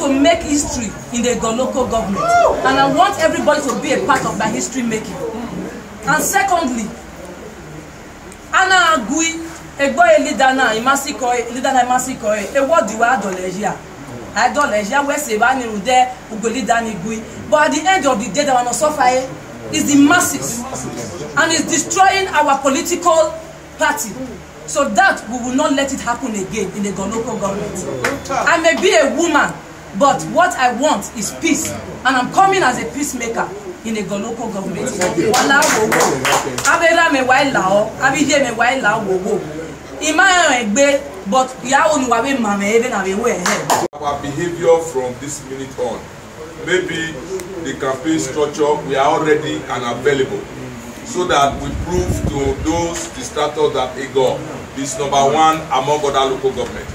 to make history in the local government, and I want everybody to be a part of that history making. And secondly, Anna Agui, a boy leader na imasiko, leader na imasiko, a what do I do I don't let where say one in there who go lead Danny Gui. But at the end of the day, that one suffer is the masses, and it's destroying our political party. So that we will not let it happen again in the local government. I may be a woman, but what I want is peace, and I'm coming as a peacemaker in the local government. But our behavior from this minute on, maybe the campaign structure, we are all ready and available, so that we prove to those distractors that Igor is #1 among other local government.